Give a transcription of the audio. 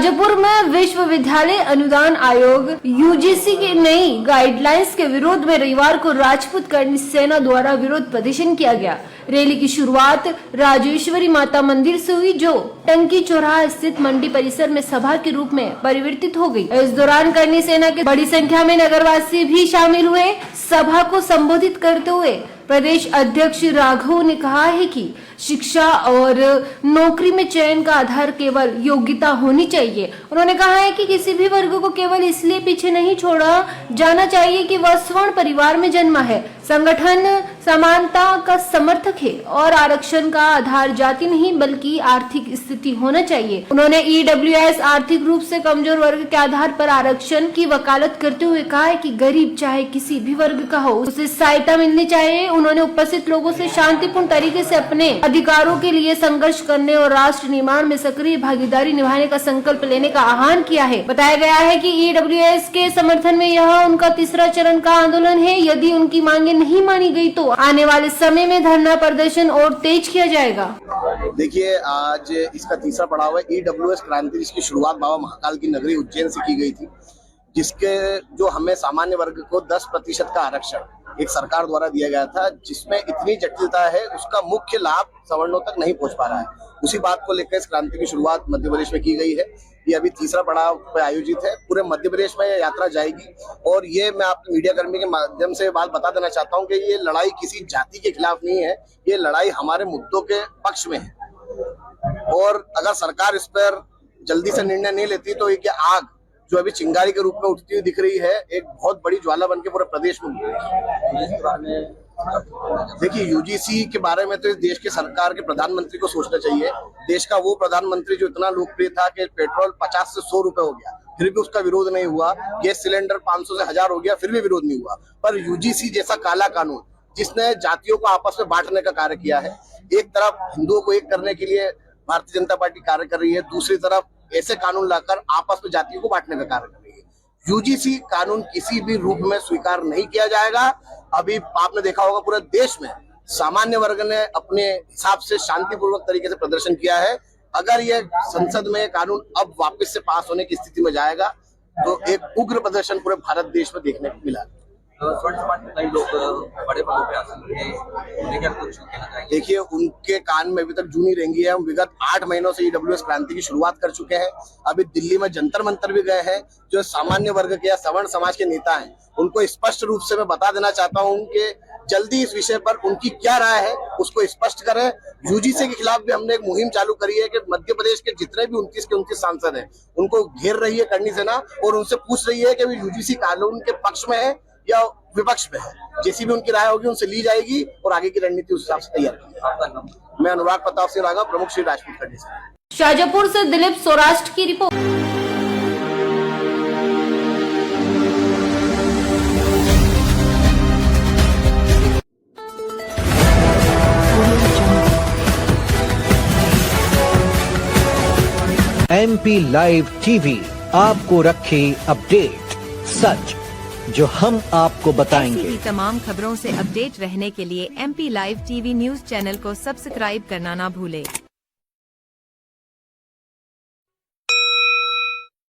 शाजापुर में विश्वविद्यालय अनुदान आयोग यूजीसी की नई गाइडलाइंस के विरोध में रविवार को राजपूत कर्णी सेना द्वारा विरोध प्रदर्शन किया गया। रैली की शुरुआत राजेश्वरी माता मंदिर से हुई, जो टंकी चौराहा स्थित मंडी परिसर में सभा के रूप में परिवर्तित हो गई। इस दौरान कर्णी सेना के बड़ी संख्या में नगरवासी भी शामिल हुए। सभा को संबोधित करते हुए प्रदेश अध्यक्ष राघव ने कहा है कि शिक्षा और नौकरी में चयन का आधार केवल योग्यता होनी चाहिए। उन्होंने कहा है कि किसी भी वर्ग को केवल इसलिए पीछे नहीं छोड़ा जाना चाहिए कि वह स्वर्ण परिवार में जन्मा है। संगठन समानता का समर्थक है और आरक्षण का आधार जाति नहीं बल्कि आर्थिक स्थिति होना चाहिए। उन्होंने ईडब्ल्यूएस आर्थिक रूप से कमजोर वर्ग के आधार पर आरक्षण की वकालत करते हुए कहा है कि गरीब चाहे किसी भी वर्ग का हो, उसे सहायता मिलनी चाहिए। उन्होंने उपस्थित लोगों से शांतिपूर्ण तरीके से अपने अधिकारों के लिए संघर्ष करने और राष्ट्र निर्माण में सक्रिय भागीदारी निभाने का संकल्प लेने का आह्वान किया है। बताया गया है कि ईडब्ल्यूएस के समर्थन में यह उनका तीसरा चरण का आंदोलन है। यदि उनकी मांगे नहीं मानी गई तो आने वाले समय में धरना प्रदर्शन और तेज किया जाएगा। देखिए, आज इसका तीसरा पड़ाव है ईडब्ल्यूएस क्रांति, जिसकी शुरुआत बाबा महाकाल की नगरी उज्जैन से की गई थी, जिसके जो हमें सामान्य वर्ग को 10% का आरक्षण एक सरकार द्वारा दिया गया था, जिसमें इतनी जटिलता है उसका मुख्य लाभ सवर्णों तक नहीं पहुंच पा रहा है। उसी बात को लेकर इस क्रांति की शुरुआत मध्य प्रदेश में की गई है। ये अभी तीसरा पड़ाव पर आयोजित है। पूरे मध्य प्रदेश में ये यात्रा जाएगी और ये मैं आपके मीडिया कर्मी के माध्यम से बात बता देना चाहता हूँ कि ये लड़ाई किसी जाति के खिलाफ नहीं है, ये लड़ाई हमारे मुद्दों के पक्ष में है। और अगर सरकार इस पर जल्दी से निर्णय नहीं लेती तो ये आग जो अभी चिंगारी के रूप में उठती हुई दिख रही है, एक बहुत बड़ी ज्वाला बन के पूरे प्रदेश में उठ रही है। देखिए, यूजीसी के बारे में तो इस देश के सरकार के प्रधानमंत्री को सोचना चाहिए। देश का वो प्रधानमंत्री जो इतना लोकप्रिय था कि पेट्रोल 50 से 100 रुपए हो गया, फिर भी उसका विरोध नहीं हुआ। गैस सिलेंडर 500 से 1000 हो गया, फिर भी विरोध नहीं हुआ। पर यूजीसी जैसा काला कानून, जिसने जातियों को आपस में बांटने का कार्य किया है, एक तरफ हिंदुओं को एक करने के लिए भारतीय जनता पार्टी कार्य कर रही है, दूसरी तरफ ऐसे कानून लाकर आपस में जातियों को बांटने का कार्य कर रही है। यूजीसी कानून किसी भी रूप में स्वीकार नहीं किया जाएगा। अभी आपने देखा होगा पूरे देश में सामान्य वर्ग ने अपने हिसाब से शांतिपूर्वक तरीके से प्रदर्शन किया है। अगर ये संसद में कानून अब वापस से पास होने की स्थिति में जाएगा तो एक उग्र प्रदर्शन पूरे भारत देश में देखने को मिला। स्वर्ण समाज में कई लोग बड़े पदों पे आसीन हैं, उन्हें क्या कुछ कहना चाहेंगे? देखिए, उनके कान में अभी तक जू नहीं रहेंगी है। हम विगत 8 महीनों से ईडब्ल्यूएस क्रांति की शुरुआत कर चुके हैं। अभी दिल्ली में जंतर मंतर भी गए हैं। जो सामान्य वर्ग के या सवर्ण समाज के नेता हैं, उनको स्पष्ट रूप से मैं बता देना चाहता हूँ कि जल्दी इस विषय पर उनकी क्या राय है उसको स्पष्ट करें। यूजीसी के खिलाफ भी हमने एक मुहिम चालू करी है कि मध्य प्रदेश के जितने भी 29 के 29 सांसद हैं, उनको घेर रही है कर्णी सेना और उनसे पूछ रही है कि वे यूजीसी कानून के पक्ष में है या विपक्ष में है। जैसी भी उनकी राय होगी उनसे ली जाएगी और आगे की रणनीति उस हिसाब से तैयार की। मैं अनुराग प्रताप सिंह राघव, प्रमुख श्री राजपूत कर्णी सेना। शाजापुर से दिलीप सौराष्ट्र की रिपोर्ट। MP लाइव टीवी आपको रखे अपडेट, सच जो हम आपको बताएंगे। ऐसी ही तमाम खबरों से अपडेट रहने के लिए MP live TV news channel को सब्सक्राइब करना ना भूले।